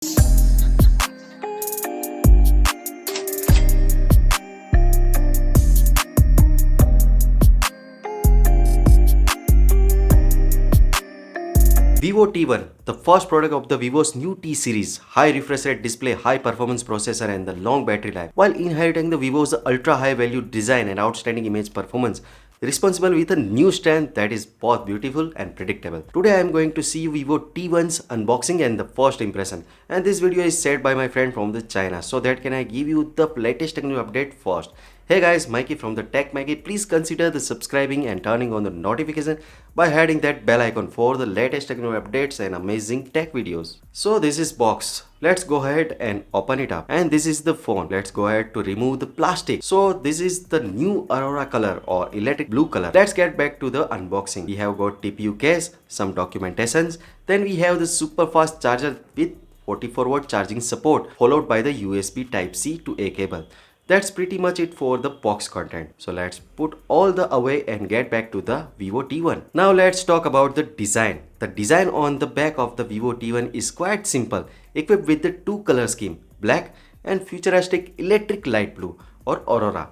Vivo T1, the first product of the Vivo's new T series, high refresh rate display, high performance processor and the long battery life, while inheriting the Vivo's ultra high value design and outstanding image performance, responsible with a new strength that is both beautiful and predictable. Today I am going to see Vivo T1's unboxing and the first impression, and this video is shared by my friend from the China, so that can I give you the latest technical update first. Hey guys, Mikey from the Tech Mikey. Please consider the subscribing and turning on the notification by hitting that bell icon for the latest technical updates and amazing tech videos. So this is box. Let's go ahead and open it up. And this is the phone. Let's go ahead to remove the plastic. So this is the new Aurora color or electric blue color. Let's get back to the unboxing. We have got TPU case, some documentations. Then we have the super fast charger with 44-watt charging support, followed by the USB Type-C to A cable. That's pretty much it for the box content. So let's put all the away and get back to the Vivo T1. Now let's talk about the design. The design on the back of the Vivo T1 is quite simple, equipped with the two color scheme, black and futuristic electric light blue or Aurora.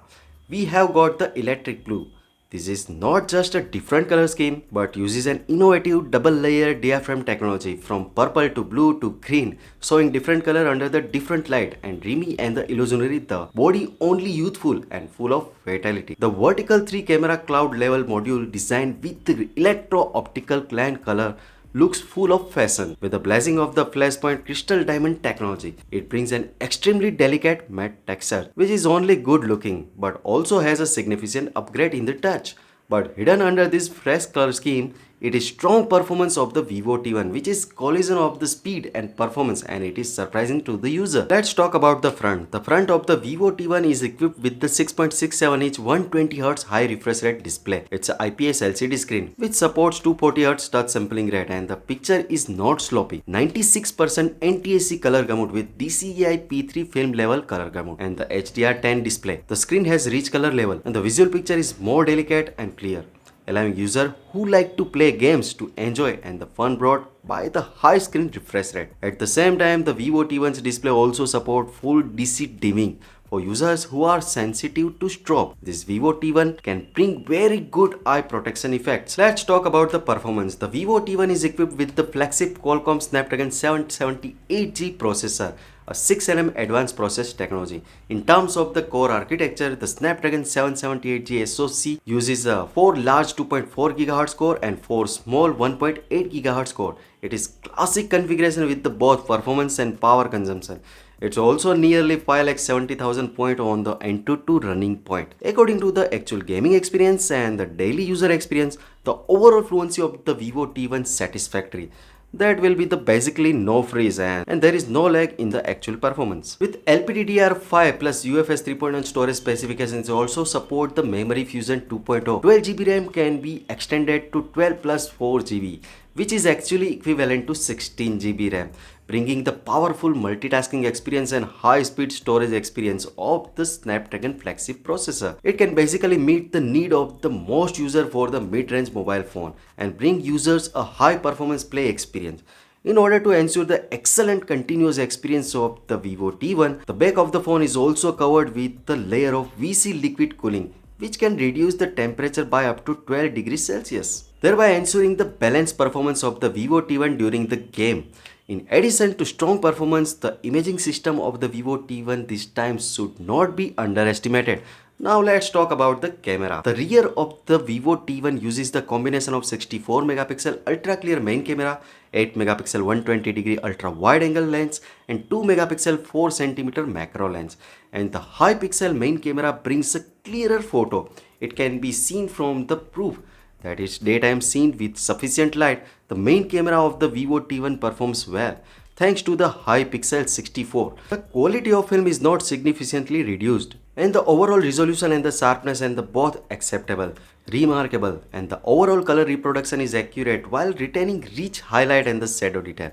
We have got the electric blue. This is not just a different color scheme but uses an innovative double layer diaphragm technology from purple to blue to green, showing different color under the different light and dreamy and the illusionary, the body only youthful and full of vitality. The vertical 3 camera cloud level module designed with the electro-optical client color looks full of fashion with the blazing of the flashpoint crystal diamond technology. It brings an extremely delicate matte texture which is only good looking but also has a significant upgrade in the touch. But hidden under this fresh color scheme, it is strong performance of the Vivo T1, which is collision of the speed and performance, and it is surprising to the user. Let's talk about the front. The front of the Vivo T1 is equipped with the 6.67-inch 120Hz high refresh rate display. It's an IPS LCD screen which supports 240Hz touch sampling rate, and the picture is not sloppy. 96% NTSC color gamut with DCI P3 film level color gamut and the HDR10 display. The screen has rich color level and the visual picture is more delicate and clear, allowing users who like to play games to enjoy and the fun brought by the high screen refresh rate. At the same time, the Vivo T1's display also support full DC dimming for users who are sensitive to strobe. This Vivo T1 can bring very good eye protection effects. Let's talk about the performance. The Vivo T1 is equipped with the flagship Qualcomm Snapdragon 778G processor, a 6nm advanced process technology. In terms of the core architecture, the Snapdragon 778G SoC uses a 4 large 2.4 GHz core and 4 small 1.8 GHz core. It is classic configuration with the both performance and power consumption. It's also nearly 5,70,000 points on the Antutu running point. According to the actual gaming experience and the daily user experience, the overall fluency of the Vivo T1 is satisfactory. That will be the basically no freeze and there is no lag in the actual performance. With LPDDR5 plus UFS 3.1 storage specifications also support the Memory Fusion 2.0. 12GB RAM can be extended to 12 plus 4GB, which is actually equivalent to 16GB RAM, bringing the powerful multitasking experience and high-speed storage experience of the Snapdragon flagship processor. It can basically meet the need of the most user for the mid-range mobile phone and bring users a high-performance play experience. In order to ensure the excellent continuous experience of the Vivo T1, the back of the phone is also covered with the layer of VC liquid cooling, which can reduce the temperature by up to 12 degrees Celsius, thereby ensuring the balanced performance of the Vivo T1 during the game. In addition to strong performance, the imaging system of the Vivo T1 this time should not be underestimated. Now let's talk about the camera. The rear of the Vivo T1 uses the combination of 64 megapixel ultra clear main camera, 8 megapixel 120 degree ultra wide angle lens and 2 megapixel 4 cm macro lens. And the high pixel main camera brings a clearer photo. It can be seen from the proof that is daytime scene with sufficient light. The main camera of the Vivo T1 performs well thanks to the high pixel 64. The quality of film is not significantly reduced and the overall resolution and the sharpness and the both acceptable, remarkable, and the overall color reproduction is accurate while retaining rich highlight and the shadow detail.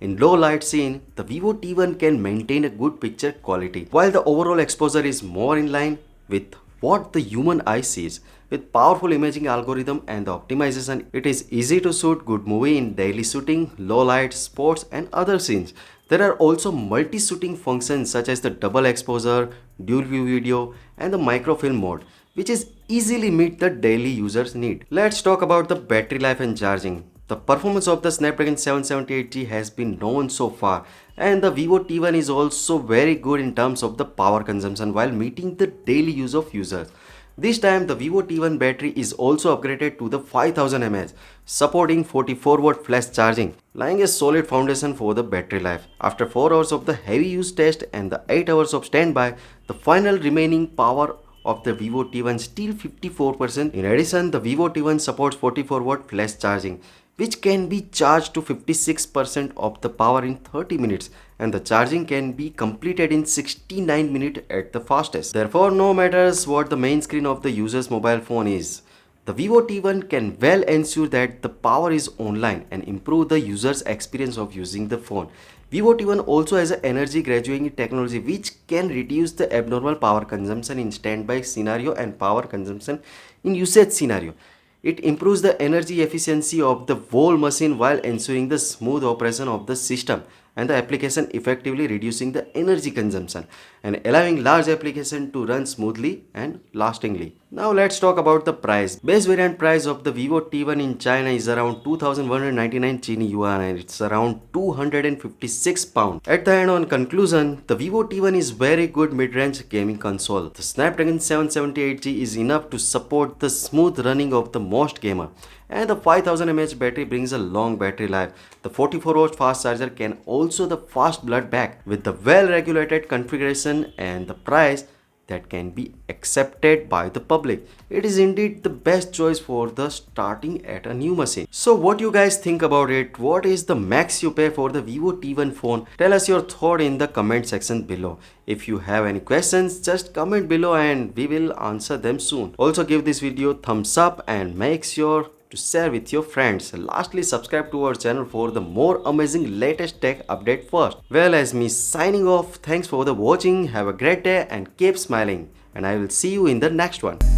In low light scene, the Vivo T1 can maintain a good picture quality while the overall exposure is more in line with what the human eye sees. With powerful imaging algorithm and the optimization, it is easy to shoot good movie in daily shooting, low light, sports and other scenes. There are also multi-shooting functions such as the double exposure, dual view video and the microfilm mode, which is easily meet the daily users need. Let's talk about the battery life and charging. The performance of the Snapdragon 778G has been known so far, and the Vivo T1 is also very good in terms of the power consumption while meeting the daily use of users. This time the Vivo T1 battery is also upgraded to the 5000 mAh, supporting 44-watt flash charging, laying a solid foundation for the battery life. After 4 hours of the heavy use test and the 8 hours of standby, the final remaining power of the Vivo T1 still 54%. In addition, the Vivo T1 supports 44-watt flash charging, which can be charged to 56% of the power in 30 minutes, and the charging can be completed in 69 minutes at the fastest. Therefore, no matters what the main screen of the user's mobile phone is, the Vivo T1 can well ensure that the power is online and improve the user's experience of using the phone. Vivo T1 also has an energy graduating technology which can reduce the abnormal power consumption in standby scenario and power consumption in usage scenario. It improves the energy efficiency of the whole machine while ensuring the smooth operation of the system and the application, effectively reducing the energy consumption and allowing large application to run smoothly and lastingly. Now let's talk about the price. Base variant price of the Vivo T1 in China is around 2199 Chinese yuan and it's around 256 pounds. At the end, on conclusion, the Vivo T1 is very good mid-range gaming console. The Snapdragon 778G is enough to support the smooth running of the most gamer, and the 5000 mAh battery brings a long battery life. The 44-watt fast charger can also the fast blood back with the well-regulated configuration and the price that can be accepted by the public. It is indeed the best choice for the starting at a new machine. So what you guys think about it? What is the max you pay for the Vivo T1 phone? Tell us your thought in the comment section below. If you have any questions, just comment below and we will answer them soon. Also give this video thumbs up and make sure to share with your friends. Lastly, subscribe to our channel for the more amazing latest tech update first. Well, as me signing off, thanks for the watching, have a great day and keep smiling, and I will see you in the next one.